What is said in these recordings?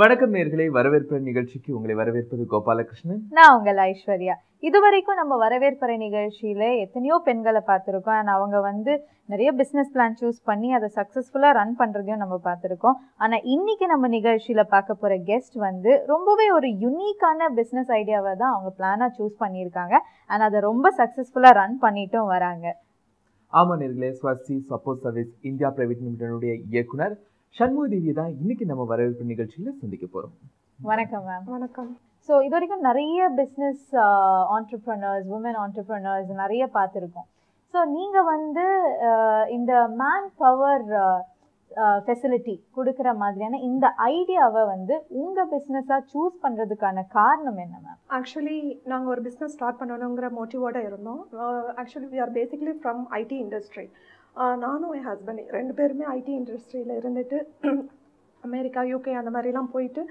வணக்கம் நேயர்களே, வரவேற்பு நிகழ்ச்சிக்கு உங்களை வரவேற்பது கோபாலகிருஷ்ணன். நான் உங்கள் ஐஸ்வர்யா. இதுவரைக்கும் நம்ம வரவேற்பறை நிகழ்ச்சியில எத்தனையோ பெண்களை பார்த்துருக்கோம். அண்ட் அவங்க நிறைய பிஸ்னஸ் பிளான் சூஸ் பண்ணி அதை சக்ஸஸ்ஃபுல்லாக ரன் பண்ணுறதையும் நம்ம பார்த்துருக்கோம். ஆனால் இன்னைக்கு நம்ம நிகழ்ச்சியில் பார்க்க போகிற கெஸ்ட் ரொம்பவே ஒரு யுனிக்கான பிஸ்னஸ் ஐடியாவை தான் அவங்க பிளானாக சூஸ் பண்ணியிருக்காங்க. அண்ட் அதை ரொம்ப சக்ஸஸ்ஃபுல்லாக ரன் பண்ணிட்டும் வராங்க. ஆமா நேயர்களே, Swasti support service India private லிமிடெடுடைய இயக்குனர் சண்முக தேவியை தான் இன்னைக்கு நம்ம வரவேற்பு நிகழ்ச்சியில சந்திக்க போறோம். வணக்கம் மேம். வணக்கம். ஸோ இது வரைக்கும் நிறைய பிஸ்னஸ் ஆண்டர்ப்ரனர்ஸ், உமன் ஆண்டர்ப்ரனர்ஸ் நிறைய பார்த்துருக்கோம். ஸோ நீங்கள் இந்த மேன் பவர் ஃபெசிலிட்டி கொடுக்குற மாதிரியான இந்த ஐடியாவை உங்கள் பிஸ்னஸாக சூஸ் பண்ணுறதுக்கான காரணம் என்ன மேம்? ஆக்சுவலி நாங்கள் ஒரு பிஸ்னஸ் ஸ்டார்ட் பண்ணணுங்கிற மோட்டிவோட இருந்தோம். Actually we are basically from IT industry. நானும் என் ஹஸ்பண்ட் 2 பேருமே ஐடி இண்டஸ்ட்ரியில் இருந்துட்டு அமெரிக்கா, யூகே அந்த மாதிரிலாம் போயிட்டு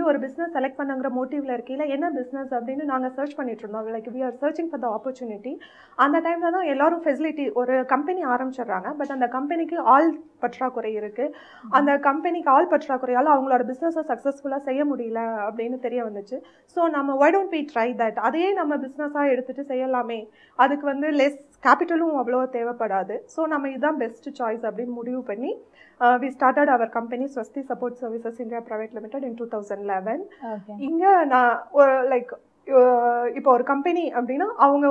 ஒரு பிஸ்னஸ் செலக்ட் பண்ணுங்கிற மோட்டிவில் இருக்கையில் என்ன பிஸ்னஸ் அப்படின்னு நாங்கள் சர்ச் பண்ணிட்டு இருந்தோம். Like we are searching for the opportunity. அந்த டைமில் தான் எல்லோரும் ஃபெசிலிட்டி ஒரு கம்பெனி ஆரம்பிச்சிடுறாங்க. பட் அந்த கம்பெனிக்கு ஆள் பற்றாக்குறை இருக்குது. அந்த கம்பெனிக்கு ஆள் பற்றாக்குறையால் அவங்களோட பிஸ்னஸை சக்ஸஸ்ஃபுல்லாக செய்ய முடியல அப்படின்னு தெரிய வந்துச்சு. ஸோ நம்ம why don't we try that, அதையே நம்ம பிஸ்னஸாக எடுத்துகிட்டு செய்யலாமே, அதுக்கு லெஸ் கேபிட்டலும் அவ்வளோ தேவைப்படாது. ஸோ நம்ம இதுதான் பெஸ்ட் சாய்ஸ் அப்படின்னு முடிவு பண்ணி we started our company Swasti Support Services India Private Limited in 2011. இங்கே நான் இப்போ ஒரு கம்பெனி அப்படின்னா அவங்க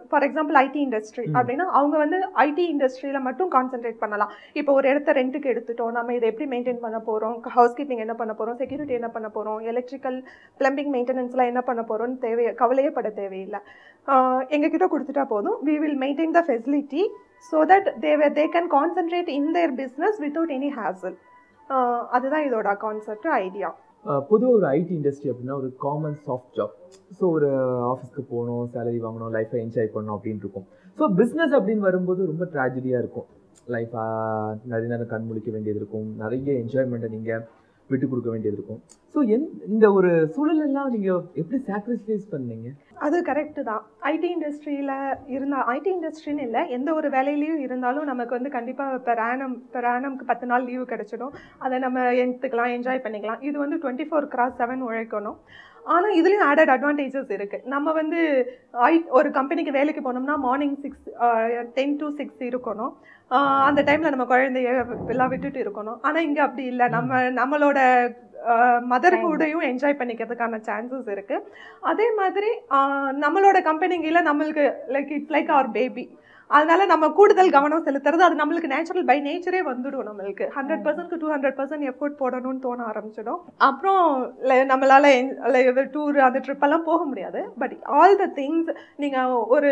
ஃபார் எக்ஸாம்பிள் ஐடி இண்டஸ்ட்ரி அப்படின்னா அவங்க ஐடி இண்டஸ்ட்ரியில் மட்டும் கான்சென்ட்ரேட் பண்ணலாம். இப்போ ஒரு இடத்த ரெண்ட்டுக்கு எடுத்துட்டோம், நம்ம இதை எப்படி மெயின்டைன் பண்ண போகிறோம், ஹவுஸ் கீப்பிங் என்ன பண்ண போகிறோம், செக்யூரிட்டி என்ன பண்ண போகிறோம், எலக்ட்ரிக்கல் பிளம்பிங் மெயின்டெனன்ஸ்லாம் என்ன பண்ண போகிறோம்னு கவலையே பட தேவையில்லை. எங்ககிட்ட கொடுத்துட்டா போதும். we will maintain the facility so that they can concentrate in their business without any hassle. அதுதான் இதோட கான்செப்ட், ஐடியா. பொதுவாக ஒரு ஐடி இண்டஸ்ட்ரி அப்படின்னா ஒரு காமன் சாஃப்ட் ஜாப். ஸோ ஒரு ஆஃபீஸ்க்கு போகணும், சேலரி வாங்கணும், லைஃப்பை என்ஜாய் பண்ணணும் அப்படின்னு இருக்கும். ஸோ பிஸ்னஸ் அப்படின்னு வரும்போது ரொம்ப ட்ராஜடியாக இருக்கும். லைஃப்பாக நிறைய நேரம் கண் முழிக்க வேண்டியது இருக்கும், நிறைய என்ஜாய்மெண்ட்டை நீங்கள் விட்டு கொடுக்க வேண்டியது இருக்கும். ஸோ இந்த ஒரு சூழலெல்லாம் நீங்கள் எப்படி சாக்ரிஃபைஸ் பண்ணீங்க? அது கரெக்டு தான். ஐடி இண்டஸ்ட்ரியில் இருந்தால், ஐடி இண்டஸ்ட்ரின்னு இல்லை, எந்த ஒரு வேலையிலையும் இருந்தாலும் நமக்கு கண்டிப்பாக பெர் ஆனம்க்கு 10 நாள் லீவு கிடச்சிடும். அதை நம்ம எடுத்துக்கலாம், என்ஜாய் பண்ணிக்கலாம். இது 24/7 உழைக்கணும். ஆனால் இதுலேயும் ஆடட் அட்வான்டேஜஸ் இருக்குது. நம்ம ஒரு கம்பெனிக்கு வேலைக்கு போனோம்னா மார்னிங் 10 to 6 இருக்கணும். அந்த டைமில் நம்ம குழந்தைய எல்லாம் விட்டுட்டு இருக்கணும். ஆனால் இங்கே அப்படி இல்லை, நம்மளோட மதர்ஹுட்டையும் என்ஜாய் பண்ணிக்கிறதுக்கான சான்சஸ் இருக்குது. அதே மாதிரி நம்மளோட கம்பெனிங்கில் நம்மளுக்கு இட்ஸ் லைக் அவர் பேபி. அதனால நம்ம கூடுதல் கவனம் செலுத்துறது அது நம்மளுக்கு நேச்சுரல், பை நேச்சரே வந்துடும். நம்மளுக்கு 100% 200% எஃபோர்ட் போடணும்னு தோண ஆரம்பிச்சிடும். அப்புறம் நம்மளால டூர் அந்த ட்ரிப்பெல்லாம் போக முடியாது. பட் ஆல் த திங்ஸ் நீங்கள் ஒரு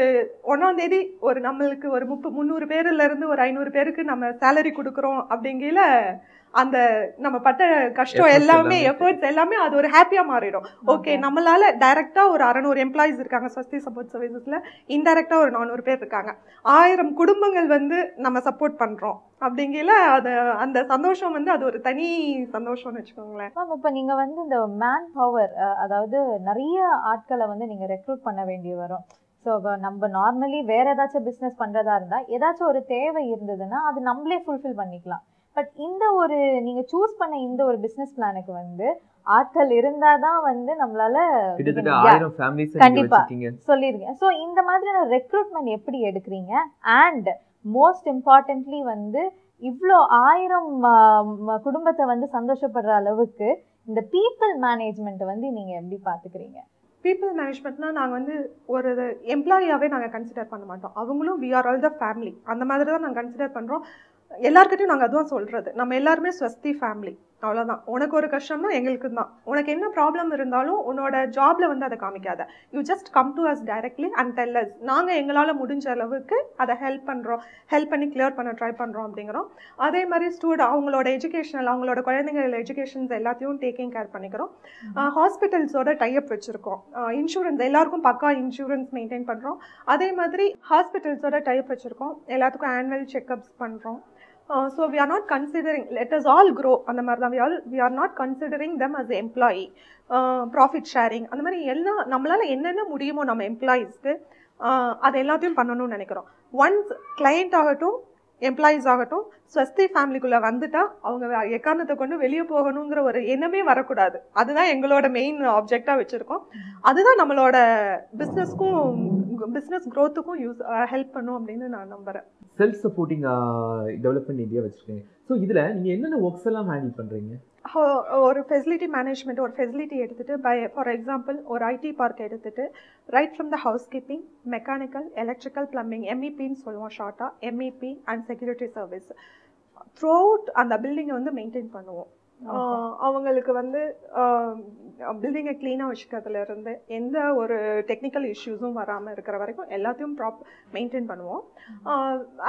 1ஆம் தேதி நம்மளுக்கு ஒரு 300 பேர்லேருந்து ஒரு 500 பேருக்கு நம்ம சேலரி கொடுக்குறோம் அப்படிங்கிற அந்த நம்ம பட்ட கஷ்டம் எல்லாமே, எஃபர்ட்ஸ் எல்லாமே அது ஒரு ஹாப்பியாக மாறிடும். ஓகே, நம்மளால டைரெக்டாக ஒரு 600 எம்ப்ளாயிஸ் இருக்காங்க ஸ்வஸ்தி சப்போர்ட் சர்வீசஸில், இன்டைரக்டாக ஒரு 400 பேர் இருக்காங்க. 1000 குடும்பங்கள் நம்ம சப்போர்ட் பண்ணுறோம் அப்படிங்கிற அந்த சந்தோஷம் அது ஒரு தனி சந்தோஷம்னு வச்சுக்கோங்களேன். மேம், இப்போ நீங்கள் இந்த மேன் பவர், அதாவது நிறைய ஆட்களை நீங்கள் ரெக்ரூட் பண்ண வேண்டி வரும். ஸோ நம்ம நார்மலி வேறு ஏதாச்சும் பிஸ்னஸ் பண்ணுறதா இருந்தால் ஏதாச்சும் ஒரு தேவை இருந்ததுன்னா அது நம்மளே ஃபுல்ஃபில் பண்ணிக்கலாம். பட் நீங்கள் சூஸ் பண்ண இந்த ஒரு பிஸ்னஸ் பிளானுக்கு ஆட்கள் இருந்தாதான் நம்மளால கண்டிப்பா சொல்லிருக்கேன். ஸோ இந்த மாதிரியான ரெக்ரூட்மெண்ட் எப்படி எடுக்கிறீங்க? அண்ட் மோஸ்ட் இம்பார்ட்டன்ட்லி இவ்வளோ 1000 குடும்பத்தை சந்தோஷப்படுற அளவுக்கு இந்த பீப்புள் மேனேஜ்மெண்ட்டை நீங்கள் எப்படி பார்த்துக்கிறீங்க? பீப்புள் மேனேஜ்மெண்ட்னா நாங்கள் ஒரு எம்ப்ளாயியாகவே நாங்கள் கன்சிடர் பண்ண மாட்டோம். அவங்களும் we are all the family, அந்த மாதிரி தான் நாங்கள் கன்சிடர் பண்ணுறோம். எல்லாருக்கிட்டையும் நாங்கள் அதுவும் சொல்கிறது, நம்ம எல்லாருமே ஸ்வஸ்தி ஃபேமிலி, அவ்வளோதான். உனக்கு ஒரு கஷ்டம்னா எங்களுக்கு தான். உனக்கு என்ன ப்ராப்ளம் இருந்தாலும் உன்னோட ஜாபில் அதை காமிக்காத. You just come to us directly and tell us. நாங்கள் எங்களால் முடிஞ்ச அளவுக்கு அதை ஹெல்ப் பண்ணி கிளியர் பண்ண ட்ரை பண்ணுறோம் அப்படிங்கிறோம். அதே மாதிரி அவங்களோட எஜுகேஷனல், அவங்களோட குழந்தைங்களோட எஜுகேஷன்ஸ் எல்லாத்தையும் டேக்கிங் கேர் பண்ணிக்கிறோம். ஹாஸ்பிட்டல்ஸோட டைப் வச்சுருக்கோம். இன்சூரன்ஸ் எல்லாருக்கும் பக்கா இன்சூரன்ஸ் மெயின்டைன் பண்ணுறோம். அதே மாதிரி ஹாஸ்பிட்டல்ஸோட டைப் வச்சுருக்கோம். எல்லாத்துக்கும் ஆனுவல் செக்கப்ஸ் பண்ணுறோம். So we are not considering, let us all grow அந்த மாதிரி தான். we are not considering them as employee. Profit sharing அந்த மாதிரி எல்லாம் நம்மளால் என்னென்ன முடியுமோ நம்ம எம்ப்ளாயீஸ்க்கு அது எல்லாத்தையும் பண்ணணும்னு நினைக்கிறோம். ஒன்ஸ் கிளையண்ட் ஆகட்டும், எம்ப்ளாயீஸ் ஆகட்டும் ஸ்வஸ்தி ஃபேமிலிக்குள்ளே வந்துட்டா அவங்க எக்காரணத்தை கொண்டு வெளியே போகணுங்கிற ஒரு எண்ணமே வரக்கூடாது. அதுதான் எங்களோட மெயின் ஆப்ஜெக்டாக வச்சுருக்கோம். அதுதான் நம்மளோட பிஸ்னஸ் க்ரோத்துக்கும் ஹெல்ப் பண்ணும் அப்படின்னு நான் நம்புகிறேன். செல்ஃப் சப்போர்ட்டிங் டெவலப்மெண்ட் இந்தியா வச்சுருக்கீங்க. ஸோ இதில் நீங்கள் என்னென்ன ஒர்க்ஸ் எல்லாம் ஹேண்டில் பண்ணுறீங்க? ஒரு ஃபெசிலிட்டி மேனேஜ்மெண்ட், ஒரு ஃபெசிலிட்டி எடுத்துகிட்டு ஃபார் எக்ஸாம்பிள் ஒரு ஐடி பார்க் எடுத்துகிட்டு right from the housekeeping, mechanical, electrical, plumbing, எம்இபின்னு சொல்லுவோம் ஷார்ட்டாக, MEP and security service throughout அந்த பில்டிங்கை வந்து மெயின்டைன் பண்ணுவோம். அவங்களுக்கு வந்து பில்டிங்கை க்ளீனாக வச்சுக்கிறதுலேருந்து எந்த ஒரு டெக்னிக்கல் இஷ்யூஸும் வராமல் இருக்கிற வரைக்கும் எல்லாத்தையும் மெயின்டைன் பண்ணுவோம்.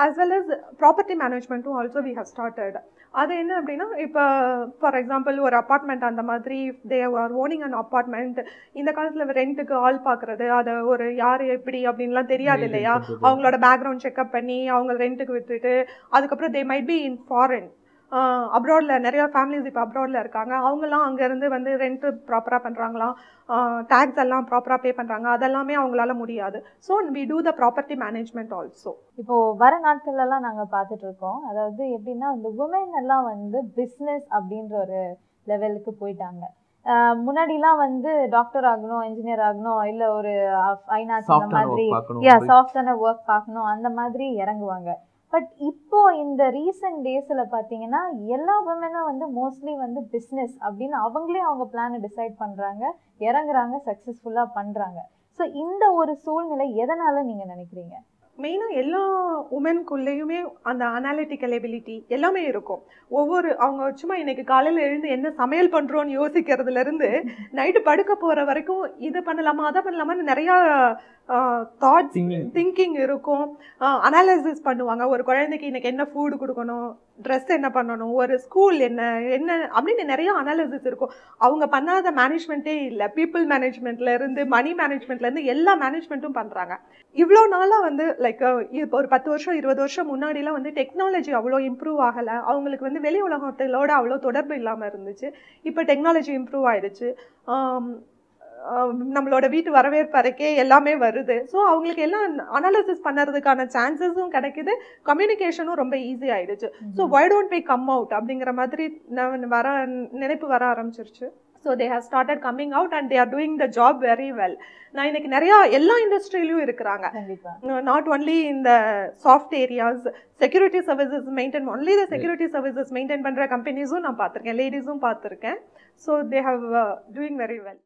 ஆஸ் வெல் அஸ் ப்ராப்பர்ட்டி மேனேஜ்மெண்ட்டும் ஆல்சோ வி ஹவ் ஸ்டார்டட். அது என்ன அப்படின்னா, இப்போ ஃபார் எக்ஸாம்பிள் ஒரு அப்பார்ட்மெண்ட் அந்த மாதிரி they are owning an apartment. இந்த காலத்தில் ரெண்ட்டுக்கு ஆள் பார்க்குறது, அதை ஒரு யார் எப்படி அப்படின்லாம் தெரியாது இல்லையா? அவங்களோட பேக்ரவுண்ட் செக்அப் பண்ணி அவங்க ரெண்ட்டுக்கு விட்டுட்டு அதுக்கப்புறம் they might be in foreign, அப்ராடில் நிறையா ஃபேமிலிஸ் இப்போ அப்ராடில் இருக்காங்க. அவங்கெல்லாம் அங்கேருந்து வந்து ரெண்ட்டு ப்ராப்பராக பண்ணுறாங்களா, டேக்ஸ் எல்லாம் ப்ராப்பராக பே பண்ணுறாங்க, அதெல்லாமே அவங்களால முடியாது. So we do the property management also. இப்போது வர நாட்கள்லாம் நாங்கள் பார்த்துட்ருக்கோம். அதாவது எப்படின்னா இந்த உமன் எல்லாம் வந்து பிஸ்னஸ் அப்படின்ற ஒரு லெவலுக்கு போயிட்டாங்க. முன்னாடிலாம் வந்து டாக்டர் ஆகணும், இன்ஜினியர் ஆகணும், இல்லை ஒரு ஃபைனான்ஸ் அந்த மாதிரி சாஃப்டான ஒர்க் பார்க்கணும், அந்த மாதிரி இறங்குவாங்க. பட் இப்போ இந்த ரீசன்ட் டேஸில் பார்த்தீங்கன்னா எல்லா உமனும் வந்து மோஸ்ட்லி வந்து பிஸ்னஸ் அப்படின்னு அவங்களே அவங்க பிளானை டிசைட் பண்ணுறாங்க, இறங்குறாங்க, சக்ஸஸ்ஃபுல்லாக பண்ணுறாங்க. ஸோ இந்த ஒரு சூழ்நிலை எதனால் நீங்கள் நினைக்கிறீங்க? மெயினாக எல்லா உமனுக்குள்ளேயுமே அந்த அனாலிட்டிக்கல் எபிலிட்டி எல்லாமே இருக்கும். அவங்க சும்மா இன்னைக்கு காலையில் எழுந்து என்ன சமையல் பண்ணுறோன்னு யோசிக்கிறதுலேருந்து நைட்டு படுக்க போகிற வரைக்கும் இதை பண்ணலாமா அதை பண்ணலாமான்னு நிறையா தாட்ஸ் திங்கிங் இருக்கும். அனாலிசிஸ் பண்ணுவாங்க. ஒரு குழந்தைக்கு இன்னைக்கு என்ன ஃபுட் கொடுக்கணும், ட்ரெஸ் என்ன பண்ணணும், ஒரு ஸ்கூல் என்ன அப்படின்னு நிறைய அனாலிசிஸ் இருக்கும். அவங்க பண்ணாத மேனேஜ்மெண்ட்டே இல்லை. பீப்புள் மேனேஜ்மெண்ட்லேருந்து மணி மேனேஜ்மெண்ட்லேருந்து எல்லா மேனேஜ்மெண்ட்டும் பண்ணுறாங்க. இவ்வளோ நாளாக வந்து லைக் இப்போ ஒரு 10 வருஷம் 20 வருஷம் முன்னாடிலாம் வந்து டெக்னாலஜி அவ்வளோ இம்ப்ரூவ் ஆகலை. அவங்களுக்கு வந்து வெளி உலகத்தோட அவ்வளோ தொடர்பு இல்லாமல் இருந்துச்சு. இப்போ டெக்னாலஜி இம்ப்ரூவ் ஆயிடுச்சு. நம்மளோட வீட்டு வரவேற்பறைக்கே எல்லாமே வருது. ஸோ அவங்களுக்கு எல்லாம் அனாலிசிஸ் பண்ணுறதுக்கான சான்சஸும் கிடைக்குது, கம்யூனிகேஷனும் ரொம்ப ஈஸி ஆயிடுச்சு. So why don't we come out அப்படிங்கிற மாதிரி நினைப்பு வர ஆரம்பிச்சிருச்சு. So they have started coming out and they are doing the job very well. நான் இன்னைக்கு நிறையா எல்லா இண்டஸ்ட்ரியிலையும் இருக்கிறாங்க. நாட் ஒன்லி இந்த soft areas, security services maintain only the security services maintain பண்ணுற கம்பெனிஸும் நான் பார்த்துருக்கேன், லேடிஸும் பார்த்துருக்கேன். So they have doing very well.